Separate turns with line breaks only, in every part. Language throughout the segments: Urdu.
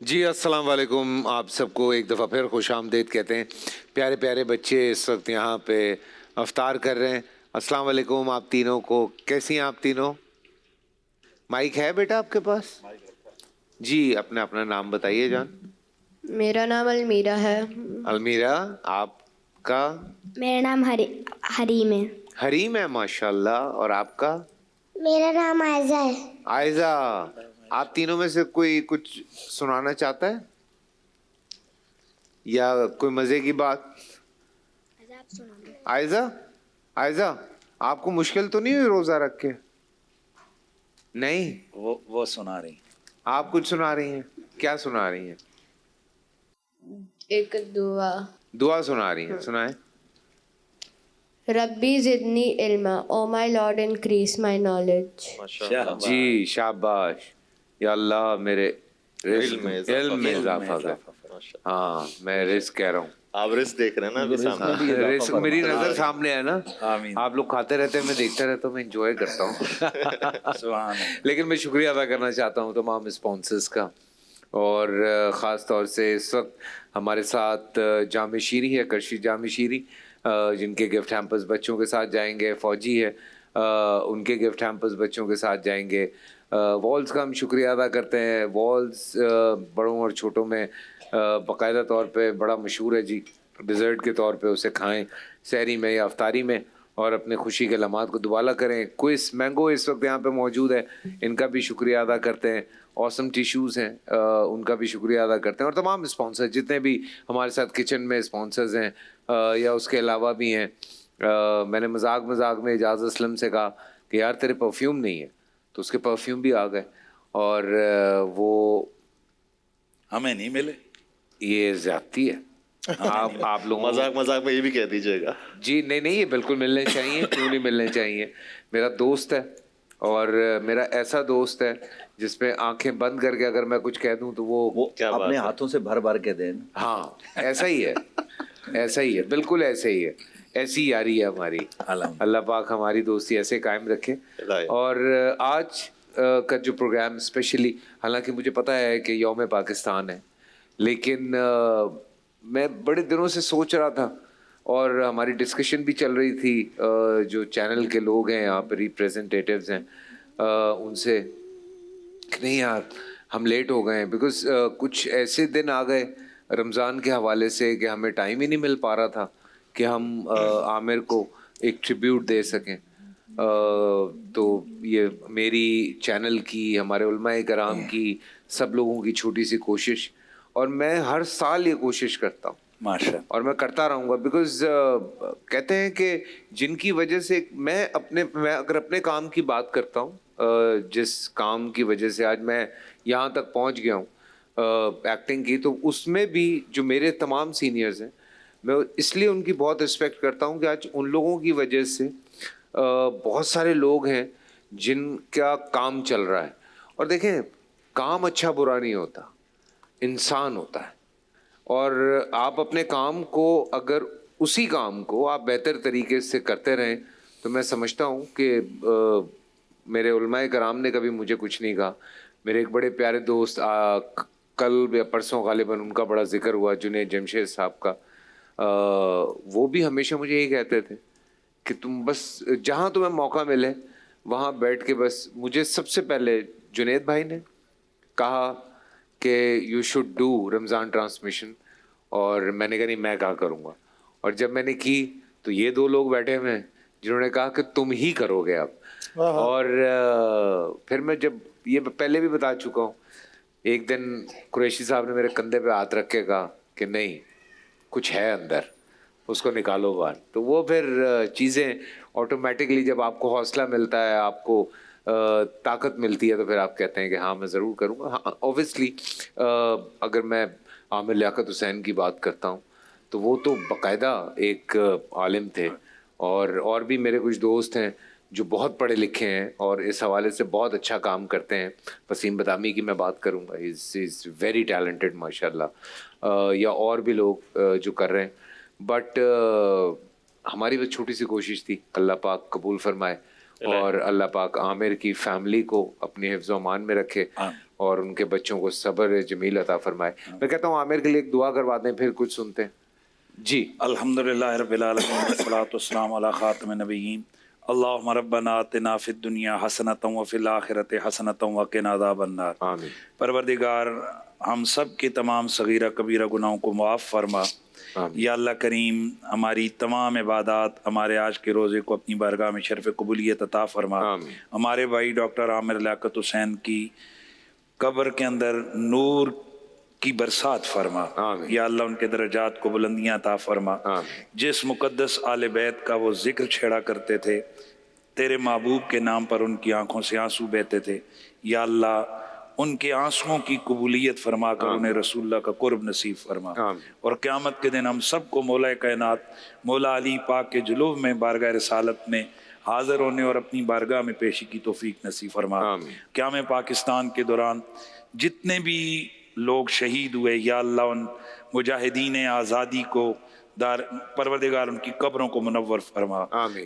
جی السلام علیکم، آپ سب کو ایک دفعہ پھر خوش آمدید کہتے ہیں. پیارے پیارے بچے اس وقت یہاں پہ افطار کر رہے ہیں. السلام علیکم آپ تینوں کو. کیسی ہیں آپ تینوں؟ مائک ہے بیٹا آپ کے پاس؟ جی اپنا اپنا نام بتائیے جان.
میرا نام المیرا ہے.
المیرا. آپ کا؟
میرا نام حریم ہے.
حریم ہے، ماشاء اللہ. اور آپ کا؟
میرا نام عائزہ ہے.
عائزہ. آپ تینوں میں سے کوئی کچھ سنانا چاہتا ہے یا کوئی مزے کی بات؟ عائزہ، عائزہ آپ کو مشکل تو نہیں ہوئی روزہ رکھ کے؟ نہیں،
وہ سنا رہی.
آپ کچھ سنا رہی ہیں. کیا سنا رہی ہیں؟
ایک
دعا سنا رہی ہیں. سنائیں.
ربی زدنی علما، او مائی لارڈ انکریز مائی نالج.
جی شاباش. یا اللہ میرے علم میں اضافہ کر. ہاں میں رزق کہہ رہا ہوں.
آپ رزق دیکھ رہے ہیں نا ابھی سامنے.
رزق میری نظر سامنے ہے نا.
آمین.
آپ لوگ کھاتے رہتے ہیں، میں دیکھتا رہتا ہوں، میں انجوائے کرتا ہوں.
سبحان اللہ.
لیکن میں شکریہ ادا کرنا چاہتا ہوں تمام اسپانسرز کا، اور خاص طور سے اس وقت ہمارے ساتھ جامع شیری ہے، کرشی جامع شیری، جن کے گفٹ ہیمپرز بچوں کے ساتھ جائیں گے. فوجی ہے، ان کے گفٹ ہیمپرز بچوں کے ساتھ جائیں گے. والز کا ہم شکریہ ادا کرتے ہیں. والز بڑوں اور چھوٹوں میں باقاعدہ طور پہ بڑا مشہور ہے جی. ڈیزرٹ کے طور پہ اسے کھائیں سحری میں یا افطاری میں، اور اپنے خوشی کے لمحات کو دوبالا کریں. کوئس مینگو اس وقت یہاں پہ موجود ہے، ان کا بھی شکریہ ادا کرتے ہیں. اوسم ٹیشوز ہیں، ان کا بھی شکریہ ادا کرتے ہیں. اور تمام اسپانسر جتنے بھی ہمارے ساتھ کچن میں اسپانسرز ہیں یا اس کے علاوہ بھی ہیں. میں نے مذاق میں اعجاز اسلم سے کہا کہ یار تیرے پرفیوم نہیں ہے، تو اس کے پرفیوم بھی آ گئے، اور وہ
ہمیں نہیں ملے.
یہ زیادتی ہے. آپ لوگوں
مذاق میں یہ بھی کہہ دیجیے گا.
جی نہیں یہ بالکل ملنے چاہیے. کیوں نہیں ملنے چاہیے؟ میرا دوست ہے، اور میرا ایسا دوست ہے جس پہ آنکھیں بند کر کے اگر میں کچھ کہہ دوں تو وہ
اپنے ہاتھوں سے بھر کے دیں.
ہاں ایسا ہی ہے، ایسا ہی ہے، بالکل ایسے ہی ہے. ایسی یاری ہے ہماری. اللہ پاک ہماری دوستی ایسے قائم رکھے. اور آج کا جو پروگرام اسپیشلی، حالانکہ مجھے پتہ ہے کہ یوم پاکستان ہے، لیکن میں بڑے دنوں سے سوچ رہا تھا، اور ہماری ڈسکشن بھی چل رہی تھی جو چینل کے لوگ ہیں یہاں پہ ریپریزنٹیٹیوز ہیں ان سے، کہ نہیں یار ہم لیٹ ہو گئے ہیں. بیکاز کچھ ایسے دن آ گئے رمضان کے حوالے سے کہ ہمیں ٹائم ہی نہیں مل پا رہا تھا کہ ہم عامر کو ایک ٹریبیوٹ دے سکیں. تو یہ میری چینل کی، ہمارے علماء کرام کی، سب لوگوں کی چھوٹی سی کوشش، اور میں ہر سال یہ کوشش کرتا ہوں
ماشاء.
اور میں کرتا رہوں گا. بیکاز کہتے ہیں کہ جن کی وجہ سے میں اگر اپنے کام کی بات کرتا ہوں، جس کام کی وجہ سے آج میں یہاں تک پہنچ گیا ہوں ایکٹنگ کی، تو اس میں بھی جو میرے تمام سینئرز ہیں، میں اس لیے ان کی بہت رسپیکٹ کرتا ہوں کہ آج ان لوگوں کی وجہ سے بہت سارے لوگ ہیں جن کا کام چل رہا ہے. اور دیکھیں کام اچھا برا نہیں ہوتا، انسان ہوتا ہے. اور آپ اپنے کام کو، اگر اسی کام کو آپ بہتر طریقے سے کرتے رہیں، تو میں سمجھتا ہوں کہ میرے علماء کرام نے کبھی مجھے کچھ نہیں کہا. میرے ایک بڑے پیارے دوست، کل یا پرسوں غالباً ان کا بڑا ذکر ہوا، جنید جمشید صاحب کا، وہ بھی ہمیشہ مجھے یہی کہتے تھے کہ تم بس جہاں تمہیں موقع ملے وہاں بیٹھ کے بس. مجھے سب سے پہلے جنید بھائی نے کہا کہ you should do Ramzan transmission, اور میں نے کہا نہیں میں کہا کروں گا. اور جب میں نے کی تو یہ دو لوگ بیٹھے ہوئے ہیں جنہوں نے کہا کہ تم ہی کرو گے اب. اور پھر میں جب یہ پہلے بھی بتا چکا ہوں، ایک دن قریشی صاحب نے میرے کندھے پہ ہاتھ رکھ کے کہا کہ نہیں کچھ ہے اندر، اس کو نکالو باہر. تو وہ پھر چیزیں آٹومیٹکلی، جب آپ کو حوصلہ ملتا ہے، آپ کو طاقت ملتی ہے، تو پھر آپ کہتے ہیں کہ ہاں میں ضرور کروں گا. ہاں اوبویسلی اگر میں عامر لیاقت حسین کی بات کرتا ہوں تو وہ تو باقاعدہ ایک عالم تھے، اور بھی میرے کچھ دوست ہیں جو بہت پڑھے لکھے ہیں اور اس حوالے سے بہت اچھا کام کرتے ہیں. وسیم بدامی کی میں بات کروں گا، از ویری ٹیلنٹڈ ماشاء اللہ، یا اور بھی لوگ جو کر رہے ہیں. بٹ ہماری بس چھوٹی سی کوشش تھی، اللہ پاک قبول فرمائے، اور اللہ پاک عامر کی فیملی کو اپنی حفظ و امان میں رکھے اور ان کے بچوں کو صبر جمیل عطا فرمائے. میں کہتا ہوں عامر کے لیے ایک دعا کروا دیں پھر کچھ سنتے ہیں جی.
الحمدللہ رب العالمین والصلاۃ والسلام علی خاتم النبیین. اللہم ربنا آتنا فی الدنیا حسنۃ وفی الآخرۃ حسنۃ وقنا عذاب النار.
آمین.
پروردگار ہم سب کے تمام صغیرہ کبیرہ گناہوں کو معاف فرما. یا اللہ کریم ہماری تمام عبادات ہمارے آج کے روزے کو اپنی بارگاہ میں شرف قبولیت عطا فرما. ہمارے بھائی ڈاکٹر عامر لیاقت حسین کی قبر کے اندر نور کی برسات فرما. یا اللہ ان کے درجات کو بلندیاں عطا فرما. جس مقدس آل بیت کا وہ ذکر چھیڑا کرتے تھے تیرے محبوب کے نام پر ان کی آنکھوں سے آنسو بہتے تھے. یا اللہ ان کے آنسوؤں کی قبولیت فرما کر انہیں رسول اللہ کا قرب نصیب فرما. اور قیامت کے دن ہم سب کو مولا کائنات مولا علی پاک کے جلوہ میں بارگاہ رسالت میں حاضر ہونے اور اپنی بارگاہ میں پیشی کی توفیق نصیب فرما. قیام پاکستان کے دوران جتنے بھی لوگ شہید ہوئے یا اللہ ان مجاہدین آزادی کو پروردگار ان کی قبروں کو منور فرما.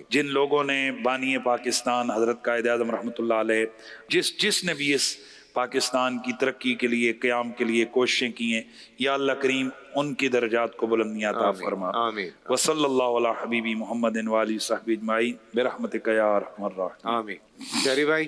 جن لوگوں نے بانی پاکستان حضرت قائد اعظم رحمۃ اللہ علیہ جس نے بھی اس پاکستان کی ترقی کے لیے قیام کے لیے کوششیں کی ہیں یا اللہ کریم ان کی درجات کو بلندیاں عطا فرما. وصلی اللہ علی حبیبی محمد و آلہ وصحبہ اجمعین برحمتک یا ارحم الراحمین.
آمین. شہری بھائی